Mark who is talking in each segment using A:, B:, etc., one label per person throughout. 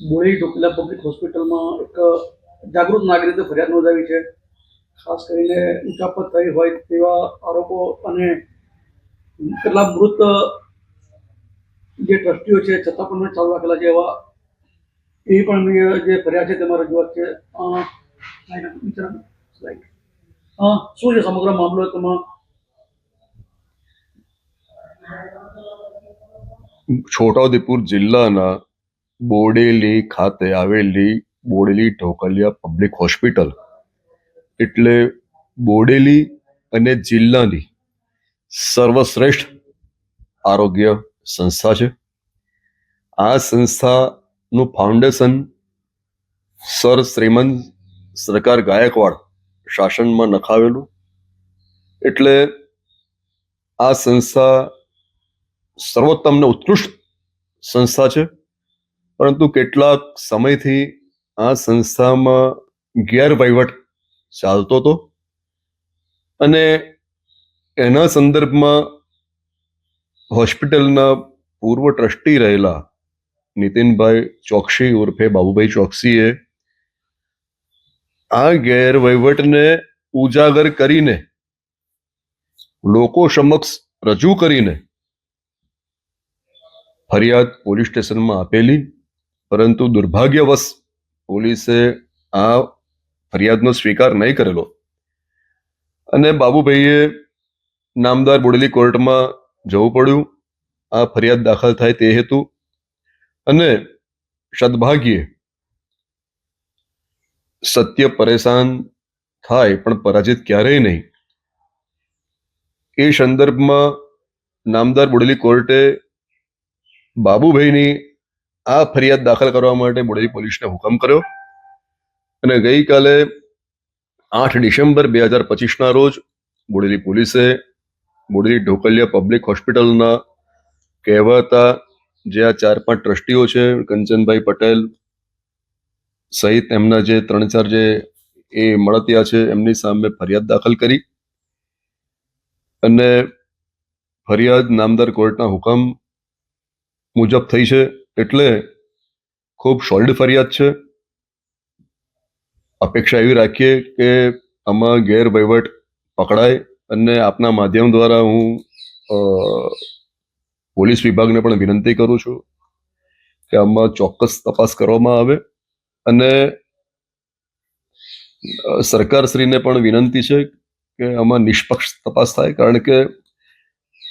A: Body dhokla public હોસ્પિટલમાં એક જાગૃત નાગરિકે ફરિયાદ નોંધાવી છે. ખાસ કરીને ઉચાપત થઈ હોય તેવા આરોપો અને કેટલાક મૃત જે ટ્રસ્ટીઓ છે છતાં પણ ચાલુ રાખેલા છે એવા એવી પણ જે ફરિયાદ છે તેમાં રજૂઆત છે. શું છે સમગ્ર મામલો તેમાં?
B: છોટાઉદેપુર જિલ્લાના બોડેલી ખાતે આવેલી બોડેલી ઢોકલિયા પબ્લિક હોસ્પિટલ એટલે બોડેલી અને જિલ્લાની સર્વશ્રેષ્ઠ આરોગ્ય સંસ્થા છે. આ સંસ્થાનું ફાઉન્ડેશન સર શ્રીમંત સરકાર ગાયકવાડ શાસનમાં નખાવેલું. એટલે આ સંસ્થા સર્વોત્તમ ને ઉત્કૃષ્ટ સંસ્થા છે, પરંતુ કેટલાક સમયથી આ સંસ્થામાં ગેરવહીવટ ચાલતો હતો અને એના સંદર્ભમાં હોસ્પિટલના પૂર્વ ટ્રસ્ટી રહેલા નીતિનભાઈ ચોકસી ઉર્ફે બાબુભાઈ ચોકસીએ આ ગેરવહીવટને ઉજાગર કરીને લોકો સમક્ષ રજૂ કરીને ફરિયાદ પોલીસ સ્ટેશનમાં આપેલી, પરંતુ દુર્ભાગ્યવશ પોલીસે આ ફરિયાદનો સ્વીકાર નહીં કરેલો અને બાબુભાઈએ નામદાર બોડેલી કોર્ટમાં જવું પડ્યું આ ફરિયાદ દાખલ થાય તે હેતુ. અને સદભાગ્યે સત્ય પરેશાન થાય પણ પરાજિત ક્યારેય નહીં. એ સંદર્ભમાં નામદાર બોડેલી કોર્ટે બાબુભાઈની આ ફરિયાદ દાખલ કરવા માટે બોડેલી પોલીસને હુકમ કર્યો અને ગઈકાલે 8 ડિસેમ્બર 2025ના રોજ બોડેલી પોલીસે બોડેલી ઢોકલિયા પબ્લિક હોસ્પિટલના કહેવાતા જે આ 4-5 ટ્રસ્ટીઓ છે, કંચનભાઈ પટેલ સહિત એમના જે 3-4 જે એ મળતિયા છે, એમની સામે ફરિયાદ દાખલ કરી અને ફરિયાદ નામદાર કોર્ટના હુકમ મુજબ થઈ છે. એટલે ખૂબ સોલિડ ફરિયાદ છે. અપેક્ષા એવી રાખીએ કે આમાં ગેરવહીવટ પકડાય અને આપના માધ્યમ દ્વારા હું પોલીસ વિભાગને પણ વિનંતી કરું છું કે આમાં ચોક્કસ તપાસ કરવામાં આવે અને સરકારશ્રીને પણ વિનંતી છે કે આમાં નિષ્પક્ષ તપાસ થાય. કારણ કે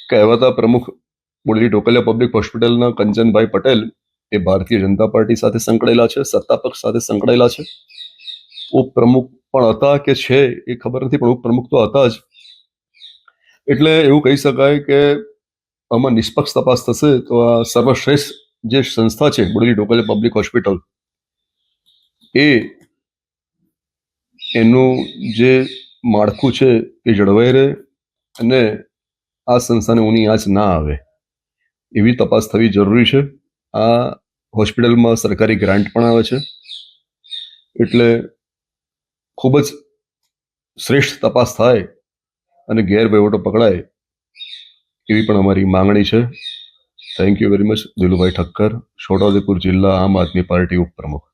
B: કહેવાતા પ્રમુખ બોડેલી ઢોકલિયા પબ્લિક હોસ્પિટલના કંચનભાઈ પટેલ એ ભારતીય જનતા પાર્ટી સાથે સંકળાયેલા છે, સત્તાપક્ષ સાથે સંકળાયેલા છે. ઉપપ્રમુખ પણ હતા કે છે એ ખબર નથી, પણ ઉપપ્રમુખ તો હતા જ. એટલે એવું કહી શકાય કે આમાં નિષ્પક્ષ તપાસ થશે તો આ સર્વશ્રેષ્ઠ જે સંસ્થા છે બોડેલી ઢોકલિયા પબ્લિક હોસ્પિટલ એનું જે માળખું છે એ જળવાઈ રહે અને આ સંસ્થાને ઊની આંચ ના આવે એવી તપાસ થવી જરૂરી છે. આ હોસ્પિટલમાં સરકારી ગ્રાન્ટ પણ આવે છે, એટલે ખૂબ જ શ્રેષ્ઠ તપાસ થાય અને ગેરવહીવટો પકડાય એવી પણ અમારી માંગણી છે. Thank you very much. Dilubhai Thakkar, Chhota Udepur જિલ્લા આમ આદમી પાર્ટી ઉપપ્રમુખ.